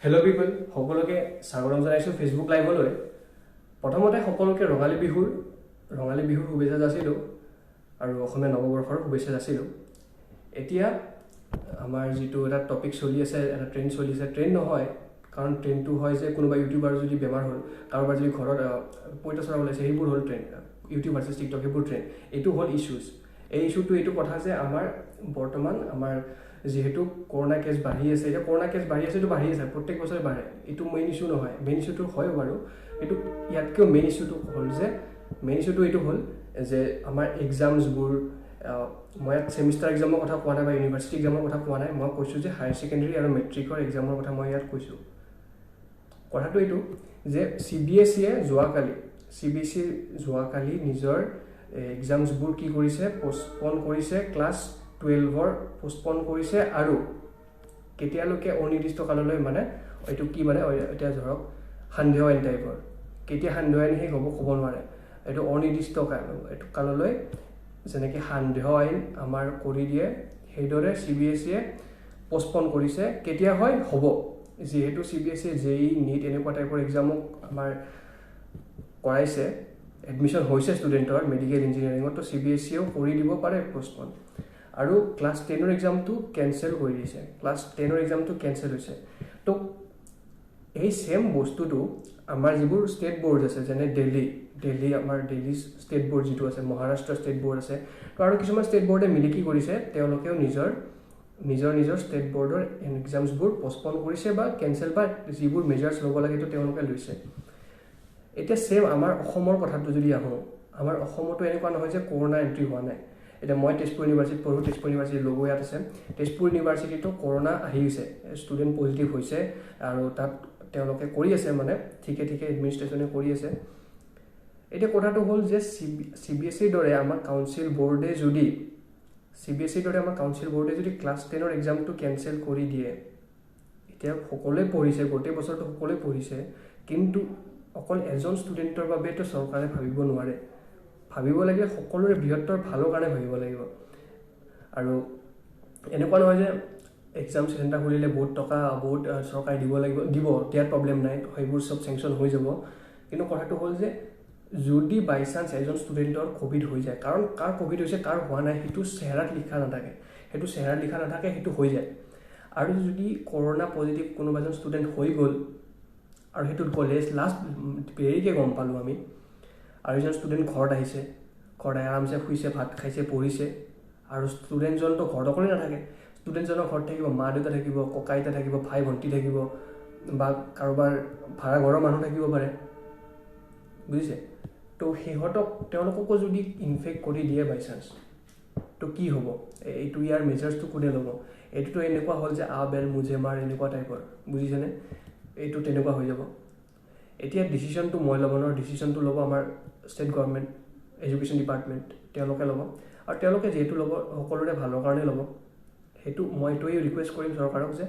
Hello' পিপল, সকলোকে স্বাগতম জনাইছোঁ ফেচবুক লাইভলৈ। প্ৰথমতে সকলোকে ৰঙালী বিহুৰ শুভেচ্ছা যাচিলোঁ আৰু অসমীয়া নৱবৰ্ষৰ শুভেচ্ছা যাচিলোঁ। এতিয়া আমাৰ যিটো এটা টপিক চলি আছে, এটা ট্ৰেণ্ড চলি আছে, ট্ৰেণ্ড নহয় কাৰণ ট্ৰেণ্ডটো হয় যে কোনোবা ইউটিউবাৰ যদি বেমাৰ হ'ল, কাৰোবাৰ যদি ঘৰত পইতাচৰা ওলাইছে, সেইবোৰ হ'ল ট্ৰেণ্ড। ইউটিউব ভাৰ্চেছ টিকটক সেইবোৰ ট্ৰেণ্ড। এইটো হ'ল ইছ্যুজ। এই ইছ্যুটো এইটো কথা যে আমাৰ বৰ্তমান যিহেতু কৰোণা কেছ বাঢ়ি আছে, এতিয়া কৰোণা কেছ বাঢ়ি আছে, এইটো বাঢ়ি আছে, প্ৰত্যেক বছৰে বাঢ়ে। এইটো মেইন ইছ্যু নহয়, মেইন ইছ্যুটো হয় বাৰু। এইটো ইয়াতকৈও মেইন ইছ্যুটো হ'ল এইটো হ'ল যে আমাৰ এক্সামছবোৰ, মই ইয়াত ছেমিষ্টাৰ এক্সামৰ কথা কোৱা নাই বা ইউনিভাৰ্চিটি এক্সামৰ কথা কোৱা নাই, মই কৈছোঁ যে হায়াৰ ছেকেণ্ডেৰী আৰু মেট্ৰিকৰ এক্সামৰ কথা মই ইয়াত কৈছোঁ। কথাটো এইটো যে চি বি এছ ইয়ে যোৱাকালি নিজৰ এক্সামছবোৰ কি কৰিছে, পষ্টপন কৰিছে, ক্লাছ 12ৰ পষ্টপন কৰিছে আৰু কেতিয়ালৈকে অনিৰ্দিষ্ট কাললৈ, মানে এইটো কি মানে এতিয়া ধৰক সান্ধ্য আইন টাইপৰ, কেতিয়া সান্ধ্য আইন শেষ হ'ব ক'ব নোৱাৰে। এইটো অনিৰ্দিষ্ট এইটো কাললৈ যেনেকৈ সান্ধ্য আইন আমাৰ কৰি দিয়ে, সেইদৰে চি বি এছ ইয়ে পষ্টপন কৰিছে। কেতিয়া হয় হ'ব, যিহেতু চি বি এছ ইয়ে JEE NEET এনেকুৱা টাইপৰ এক্সামো আমাৰ কৰাইছে, এডমিশ্যন হৈছে ষ্টুডেণ্টৰ মেডিকেল ইঞ্জিনিয়াৰিঙত, তো চি বি এছ ইয়েও কৰি দিব পাৰে পষ্টপন। আৰু ক্লাছ 10ৰ এক্সামটো কেঞ্চেল কৰি দিছে, ক্লাছ 10ৰ এক্সামটো কেঞ্চেল হৈছে। তো এই ছেম বস্তুটো আমাৰ যিবোৰ ষ্টেট বৰ্ড আছে, যেনে দিল্লী ষ্টেট বৰ্ড যিটো আছে, মহাৰাষ্ট্ৰ ষ্টেট বৰ্ড আছে, তো আৰু কিছুমান ষ্টেট বৰ্ডে মিলি কি কৰিছে, তেওঁলোকেও নিজৰ ষ্টেট বৰ্ডৰ এক্সামছবোৰ পষ্টপন কৰিছে বা কেঞ্চেল, বা যিবোৰ মেজাৰ্ছ ল'ব লাগে তো তেওঁলোকে লৈছে। এতিয়া ছেম আমাৰ অসমৰ কথাটো যদি আহোঁ, আমাৰ অসমতো এনেকুৱা নহয় যে কৰোণা এণ্ট্ৰি হোৱা নাই। এতিয়া মই তেজপুৰ ইউনিভাৰ্চিটিত পঢ়োঁ, তেজপুৰ ইউনিভাৰ্চিটিৰ লোগো ইয়াত আছে। তেজপুৰ ইউনিভাৰ্চিটিতো কৰোণা আহিছে, ষ্টুডেণ্ট পজিটিভ হৈছে আৰু তাত তেওঁলোকে কৰি আছে, মানে ঠিকে এডমিনিষ্ট্ৰেশ্যনে কৰি আছে। এতিয়া কথাটো হ'ল যে চি বি এছ ইৰ দৰে আমাৰ কাউন্সিল বোৰ্ডে যদি ক্লাছ 10ৰ এক্সামটো কেঞ্চেল কৰি দিয়ে, এতিয়া সকলোৱে পঢ়িছে, গোটেই বছৰটো সকলোৱে পঢ়িছে, কিন্তু অকল এজন ষ্টুডেণ্টৰ বাবেতো চৰকাৰে ভাবিব নোৱাৰে। ভাবিব লাগে সকলোৰে বৃহত্তৰ ভালৰ কাৰণে ভাবিব লাগিব। আৰু এনেকুৱা নহয় যে এক্সাম চেণ্টাৰ খুলিলে বহুত চৰকাৰে দিয়াত প্ৰব্লেম নাই, সেইবোৰ চব চেংচন হৈ যাব। কিন্তু কথাটো হ'ল যে যদি বাই চান্স এজন ষ্টুডেণ্টৰ ক'ভিড হৈ যায়, কাৰণ কাৰ ক'ভিড হৈছে কাৰ হোৱা নাই সেইটো চেহেৰাত লিখা নাথাকে, সেইটো হৈ যায়। আৰু যদি কৰোণা পজিটিভ কোনোবা এজন ষ্টুডেণ্ট হৈ গ'ল আৰু সেইটোত গ'লে লাষ্ট দেৰিকৈ গম পালোঁ আমি, আৰু এজন ষ্টুডেণ্ট ঘৰত আহি আৰামছে শুইছে, ভাত খাইছে, পঢ়িছে, আৰু ষ্টুডেণ্টজনটো ঘৰত অকলে নাথাকে, ষ্টুডেণ্টজনৰ ঘৰত থাকিব মা দেউতা থাকিব, ককা আইতা থাকিব, ভাই ভণ্টি থাকিব, বা কাৰোবাৰ ভাড়া ঘৰৰ মানুহ থাকিব পাৰে, বুজিছে? তো তেওঁলোককো যদি ইনফেক্ট কৰি দিয়ে বাই চান্স, তো কি হ'ব? এইটো ইয়াৰ মেজাৰ্ছটো কোনে ল'ব? এইটোতো এনেকুৱা হ'ল যে বেল মুঝে মাৰ এনেকুৱা টাইপৰ, বুজিছেনে? এইটো তেনেকুৱা হৈ যাব। এতিয়া ডিচিশ্যনটো মই ল'ব নোৱাৰোঁ, ডিচিশ্যনটো ল'ব আমাৰ ষ্টেট গভৰ্ণমেণ্ট, এডুকেশ্যন ডিপাৰ্টমেণ্ট, তেওঁলোকে ল'ব। আৰু তেওঁলোকে যিহেতু ল'ব সকলোৰে ভালৰ কাৰণে ল'ব, মই এইটোৱেই ৰিকুৱেষ্ট কৰিম চৰকাৰক যে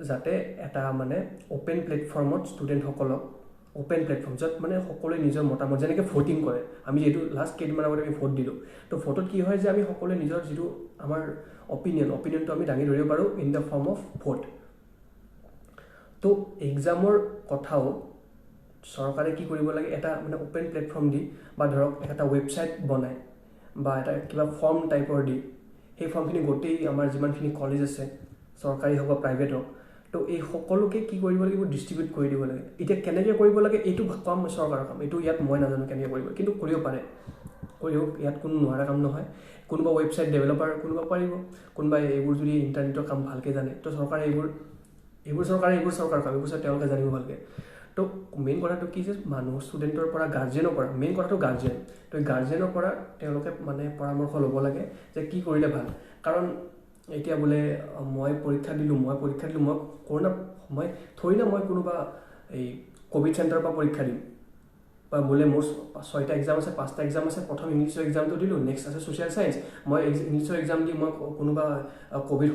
যাতে এটা মানে অ'পেন প্লেটফৰ্মত ষ্টুডেণ্টসকলক, অ'পেন প্লেটফৰ্ম য'ত মানে সকলোৱে নিজৰ মতামত, যেনেকৈ ভোটিং কৰে, আমি যিহেতু লাষ্ট কেইদিনমান আগতে আমি ভোট দিলোঁ, তো ভোটত কি হয় যে আমি সকলোৱে নিজৰ যিটো আমাৰ অপিনিয়নটো আমি দাঙি ধৰিব পাৰোঁ in the form of vote. তো এক্সামৰ কথাও চৰকাৰে কি কৰিব লাগে, এটা মানে অ'পেন প্লেটফৰ্ম দি, বা ধৰক এটা ৱেবছাইট বনাই, বা এটা কিবা ফৰ্ম টাইপৰ দি, সেই ফৰ্মখিনি গোটেই আমাৰ যিমানখিনি কলেজ আছে, চৰকাৰী হওক বা প্ৰাইভেট হওক, তো এই সকলোকে কি কৰিব লাগিব, ডিষ্ট্ৰিবিউট কৰি দিব লাগে। এতিয়া কেনেকৈ কৰিব লাগে এইটো কাম চৰকাৰৰ কাম, এইটো ইয়াত মই নাজানো কেনেকৈ কৰিব, কিন্তু কৰিব পাৰে, ইয়াত কোনো নোৱাৰা কাম নহয়। কোনোবা ৱেবছাইট ডেভেলপাৰ কোনোবা পাৰিব, কোনোবাই এইবোৰ যদি ইণ্টাৰনেটৰ কাম ভালকৈ জানে, তো চৰকাৰে এইবোৰ চৰকাৰৰ কাম, এইবোৰ তেওঁলোকে জানিব ভালকৈ। তো মেইন কথাটো কি যে ষ্টুডেণ্টৰ পৰা গাৰ্জেনৰ পৰা, মেইন কথাটো গাৰ্জেন, তো গাৰ্জেনৰ পৰা তেওঁলোকে মানে পৰামৰ্শ ল'ব লাগে যে কি কৰিলে ভাল। কাৰণ এতিয়া বোলে মই পৰীক্ষা দিলোঁ, মই থৰি না মই কোনোবা এই ক'ভিড চেণ্টাৰৰ পৰা পৰীক্ষা দিম, বা বোলে মোৰ 6টা এক্সাম আছে, 5টা এক্সাম আছে, প্ৰথম ইংলিছৰ এক্সামটো দিলোঁ, নেক্সট আছে ছ'চিয়েল ছায়েন্স, মই ইংলিছৰ এক্সাম দি মই কোনোবা ক'ভিড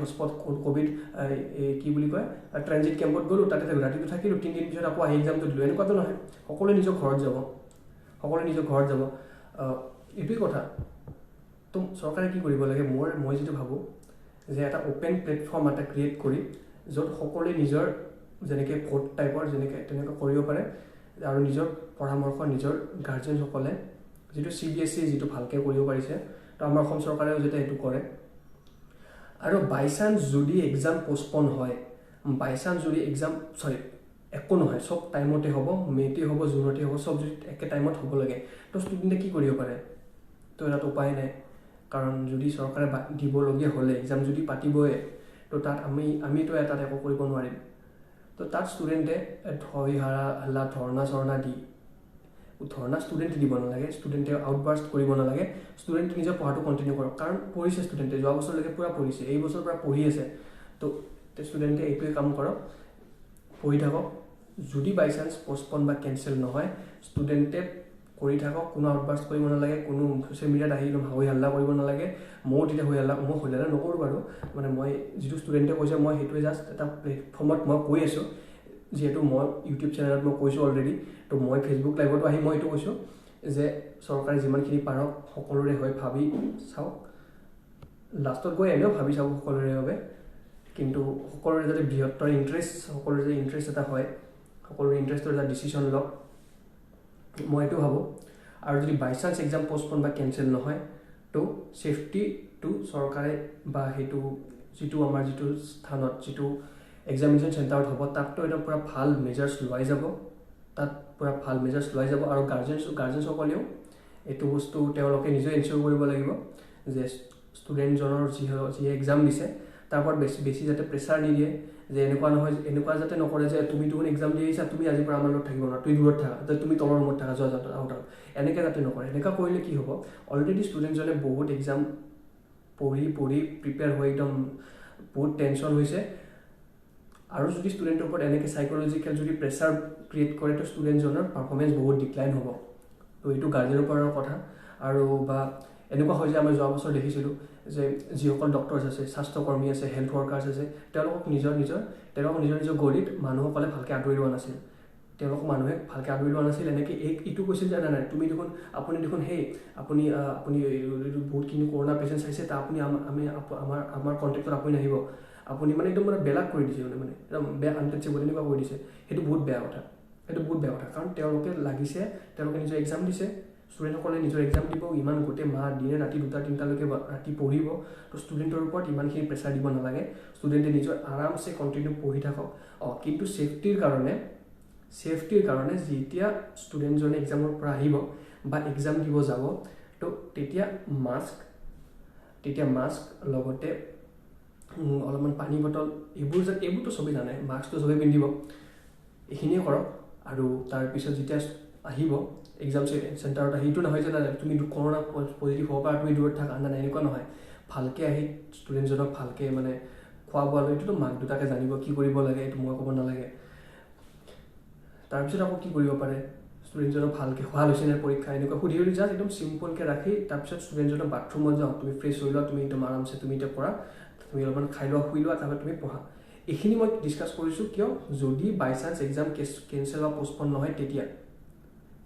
কি বুলি কয় ট্ৰেনজিট কেম্পত গ'লোঁ, তাতে ৰাতিটো থাকিলোঁ, 3 দিন পিছত আকৌ আহি এক্সামটো দিলোঁ, এনেকুৱাতো নহয়। সকলোৱে নিজৰ ঘৰত যাব, এইটোৱেই কথা। তো চৰকাৰে কি কৰিব লাগে, মই যিটো ভাবোঁ যে এটা অ'পেন প্লেটফৰ্ম এটা ক্ৰিয়েট কৰি, য'ত সকলোৱে নিজৰ যেনেকৈ ভোট টাইপৰ তেনেকুৱা কৰিব পাৰে আৰু নিজৰ পৰামৰ্শ নিজৰ গাৰ্জেনসকলে যিটো CBSE যিটো ভালকৈ কৰিব পাৰিছে তো আমাৰ অসম চৰকাৰেও যাতে এইটো কৰে আৰু বাই চান্স যদি এক্সাম পোষ্টপন হয় বাই চান্স যদি এক্সাম একো নহয় চব টাইমতে হ'ব মে'তে হ'ব জুনতে হ'ব চব যদি একে টাইমত হ'ব লাগে তো ষ্টুডেণ্টে কি কৰিব পাৰে তো এটাত উপায় নাই কাৰণ যদি চৰকাৰে দিবলগীয়া হ'লে এক্সাম যদি পাতিবই তো তাত আমিতো এটাত একো কৰিব নোৱাৰিম তো তাত ষ্টুডেণ্টে হাল্লা ধৰ্ণা দি ধৰ্ণা ষ্টুডেণ্টে দিব নালাগে ষ্টুডেণ্টে আউটবাৰ্ষ্ট কৰিব নালাগে ষ্টুডেণ্টে নিজৰ পঢ়াটো কণ্টিনিউ কৰক কাৰণ পঢ়িছে ষ্টুডেণ্টে যোৱা বছৰলৈকে পূৰা পঢ়িছে এই বছৰৰ পৰা পঢ়ি আছে তো ষ্টুডেণ্টে এইটোৱে কাম কৰক পঢ়ি থাকক যদি বাই চান্স পষ্টপন বা কেঞ্চেল নহয় ষ্টুডেণ্টে কৰি থাকক কোনো আউটবাৰ্ষ্ট কৰিব নালাগে কোনো ছ'চিয়েল মিডিয়াত আহি হৈ হাল্লা কৰিব নালাগে ময়ো তেতিয়া হৈ হাল্লা নকৰোঁ বাৰু মানে মই যিটো ষ্টুডেণ্টে কৈছে মই সেইটোৱে জাষ্ট এটা প্লেটফৰ্মত মই কৈ আছোঁ যিহেতু মই ইউটিউব চেনেলত মই কৈছোঁ অলৰেডি তো মই ফেচবুক লাইভতো আহি মই এইটো কৈছোঁ যে চৰকাৰে যিমানখিনি পাৰক সকলোৰে হৈ ভাবি চাওক লাষ্টত গৈ এনেও ভাবি চাওক সকলোৰে বাবে কিন্তু সকলোৰে যাতে বৃহত্তৰ সকলোৰে যে ইণ্টাৰেষ্ট এটা হয় সকলোৰে ইণ্টাৰেষ্টৰ এটা ডিচিশ্যন লওক মই এইটো ভাবোঁ আৰু যদি বাই চান্স এক্সাম পোষ্টপন বা কেঞ্চেল নহয় তো ছেফটিটো চৰকাৰে বা সেইটো যিটো আমাৰ যিটো স্থানত যিটো এক্সামিনেশ্যন চেণ্টাৰত হ'ব তাততো এটা পূৰা ভাল মেজাৰ্ছ লোৱাই যাব আৰু গাৰ্জেনসকলেও এইটো বস্তু তেওঁলোকে নিজে এনচিয়ৰ কৰিব লাগিব যে ষ্টুডেণ্টজনৰ যি এক্সাম দিছে তাৰ ওপৰত বেছি যাতে প্ৰেছাৰ নিদিয়ে যে এনেকুৱা যাতে নকৰে যে তুমি দেখোন এক্সাম দি আহিছা তুমি আজিৰ পৰা আমাৰ লগত থাকিব নোৱাৰা তুমি দূৰত থাকা তুমি তলৰ ৰুমত থাকা যোৱা আউট এনেকৈ যাতে নকৰে এনেকুৱা কৰিলে কি হ'ব অলৰেডি ষ্টুডেণ্টজনে বহুত এক্সাম পঢ়ি প্ৰিপেয়াৰ হৈ একদম বহুত টেনশ্যন হৈছে আৰু যদি ষ্টুডেণ্টৰ ওপৰত এনেকৈ চাইক'লজিকেল যদি প্ৰেছাৰ ক্ৰিয়েট কৰে তো ষ্টুডেণ্টজনৰ পাৰফৰ্মেঞ্চ বহুত ডিক্লাইন হ'ব তো এইটো গাৰ্জেনৰ ওপৰৰ কথা আৰু বা এনেকুৱা হয় যে আমি যোৱা বছৰ দেখিছিলোঁ যে যিসকল ডক্টৰছ আছে স্বাস্থ্যকৰ্মী আছে হেল্থ ৱৰ্কাৰ্ছ আছে তেওঁলোকক নিজৰ গলিত মানুহসকলে ভালকৈ আদৰি লোৱা নাছিল এনেকৈ এইটো কৈছিল যে নাই তুমি দেখোন আপুনি বহুতখিনি কৰোণা পেচেণ্ট চাইছে তা আপুনি আমাৰ কণ্টেক্টত আপুনি নাহিব আপুনি মানে একদম মানে বেলেগ কৰি দিছে মানে একদম বেয়া আনটাচেবল এনেকুৱা কৰি দিছে সেইটো বহুত বেয়া কথা কাৰণ তেওঁলোকে নিজৰ এক্সাম দিছে ষ্টুডেণ্টসকলে নিজৰ এক্সাম দিব ইমান গোটেই মাহ দিনে ৰাতি 2-3টালৈকে ৰাতি পঢ়িব তো ষ্টুডেণ্টৰ ওপৰত ইমানখিনি প্ৰেছাৰ দিব নালাগে ষ্টুডেণ্টে নিজৰ আৰামছে কণ্টিনিউ পঢ়ি থাকক কিন্তু ছেফটিৰ কাৰণে যেতিয়া ষ্টুডেণ্টজনে এক্সামৰ পৰা আহিব বা এক্সাম দিব যাব তো তেতিয়া মাস্ক লগতে অলপমান পানী বটল এইবোৰতো চবেই জানে মাস্কটো চবেই পিন্ধিব এইখিনিয়ে কৰক আৰু তাৰপিছত যেতিয়া আহিব এক্সাম চেণ্টাৰত আহিটো নহয় যে তুমি কৰোণা পজিটিভ হ'ব পাৰা তুমি দূৰত থাকা নাই এনেকুৱা নহয় ভালকৈ আহি ষ্টুডেণ্টজনক ভালকৈ মানে খোৱা বোৱা এইটোতো মাক দেউতাকে জানিব কি কৰিব লাগে এইটো মই ক'ব নালাগে তাৰপিছত আকৌ কি কৰিব পাৰে ষ্টুডেণ্টজনক ভালকৈ ভাল হৈছে নে পৰীক্ষা এনেকুৱা সুধি জাষ্ট একদম চিম্পলকৈ ৰাখি তাৰপিছত ষ্টুডেণ্টজনক বাথৰুমত যাওঁ তুমি ফ্ৰেছ হৈ লোৱা তুমি একদম আৰামছে তুমি এতিয়া পঢ়া তুমি অলপমান খাই লোৱা শুই লোৱা তাৰপৰা তুমি পঢ়া এইখিনি মই ডিছকাছ কৰিছোঁ কিয় যদি বাই চান্স এক্সাম কেঞ্চেল বা পষ্টপন নহয় তেতিয়া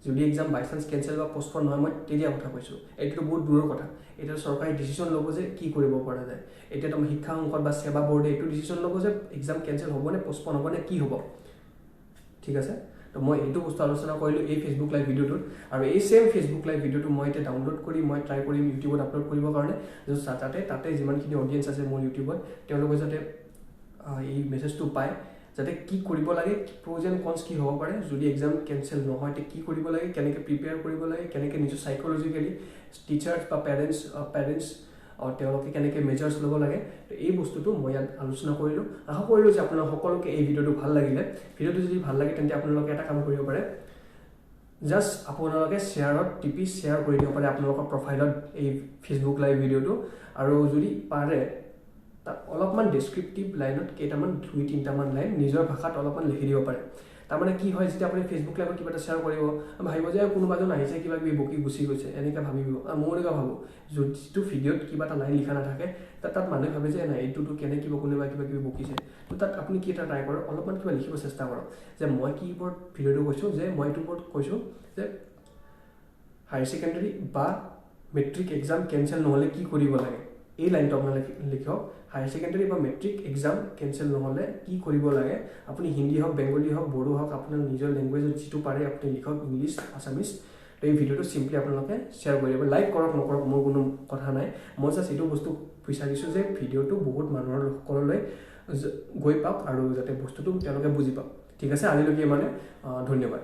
যদি এক্সাম বাই চান্স কেঞ্চেল বা পষ্টপন নহয় মই তেতিয়া কথা কৈছোঁ এইটোতো বহুত দূৰৰ কথা এতিয়া চৰকাৰে ডিচিশ্যন ল'ব যে কি কৰিব পৰা যায় এতিয়াতো শিক্ষা সংসদ বা সেৱা বোৰ্ডে এইটো ডিচিশ্যন ল'ব যে এক্সাম কেঞ্চেল হ'ব নে পষ্টপন হ'ব নে কি হ'ব ঠিক আছে তো মই এইটো বস্তু আলোচনা কৰিলোঁ এই ফেচবুক লাইভ ভিডিঅ'টোত আৰু এই ছেম ফেচবুক লাইভ ভিডিঅ'টো মই এতিয়া ডাউনলোড কৰি মই ট্ৰাই কৰিম ইউটিউবত আপলোড কৰিবৰ কাৰণে তাতে যিমানখিনি অডিয়েঞ্চ আছে মোৰ ইউটিউবত তেওঁলোকে যাতে এই মেছেজটো পায় যাতে কি কৰিব লাগে প্ৰ'জ এণ্ড কনছ কি হ'ব পাৰে যদি এক্সাম কেঞ্চেল নহয় তে কি কৰিব লাগে কেনেকৈ প্ৰিপেয়াৰ কৰিব লাগে কেনেকৈ নিজৰ চাইক'লজিকেলি টিচাৰ্ছ বা পেৰেণ্টছ তেওঁলোকে কেনেকৈ মেজাৰ্ছ ল'ব লাগে তো এই বস্তুটো মই ইয়াত আলোচনা কৰিলোঁ আশা কৰিলোঁ যে আপোনালোক সকলোকে এই ভিডিঅ'টো ভাল লাগিলে ভিডিঅ'টো যদি ভাল লাগে তেন্তে আপোনালোকে এটা কাম কৰিব পাৰে জাষ্ট আপোনালোকে শ্বেয়াৰত টিপি শ্বেয়াৰ কৰি দিব পাৰে আপোনালোকৰ প্ৰফাইলত এই ফেচবুক লাইভ ভিডিঅ'টো আৰু যদি পাৰে তাত অলপমান ডেছক্ৰিপটিভ লাইনত কেইটামান 2-3টামান লাইন নিজৰ ভাষাত অলপমান লিখি দিব পাৰে তাৰমানে কি হয় যেতিয়া আপুনি ফেচবুক লাইভত কিবা এটা শ্বেয়াৰ কৰিব ভাবিব যে কোনোবা এজন আহিছে কিবা কিবি বকি গুচি গৈছে এনেকৈ ভাবিব আৰু মই এনেকুৱা ভাবোঁ যিটো ভিডিঅ'ত কিবা এটা লাইন লিখা নাথাকে তাত মানুহে ভাবে যে নাই এইটোতো কোনোবা কিবা কিবি বকিছে তো তাত আপুনি কি এটা ট্ৰাই কৰক অলপমান কিবা লিখিব চেষ্টা কৰক যে মই কি ওপৰত ভিডিঅ'টো কৈছোঁ যে মই এইটোৰ ওপৰত কৈছোঁ যে হায়াৰ ছেকেণ্ডেৰী বা মেট্ৰিক এক্সাম কেঞ্চেল নহ'লে কি কৰিব লাগে এই লাইনটো আপোনালোকে লিখক হায়াৰ ছেকেণ্ডাৰী বা মেট্ৰিক এক্সাম কেঞ্চেল নহ'লে কি কৰিব লাগে আপুনি হিন্দী হওক বেংগলী হওক বড়ো হওক আপোনাৰ নিজৰ লেংগুৱেজত যিটো পাৰে আপুনি লিখক ইংলিছ আছামিজ তো এই ভিডিঅ'টো চিম্পলি আপোনালোকে শ্বেয়াৰ কৰি দিব লাইক কৰক নকৰক মোৰ কোনো কথা নাই মই জাষ্ট এইটো বস্তু বিচাৰিছোঁ যে ভিডিঅ'টো বহুত মানুহৰ সকললৈ গৈ পাওক আৰু যাতে বস্তুটো তেওঁলোকে বুজি পাওক ঠিক আছে আজিলৈকে মানে ধন্যবাদ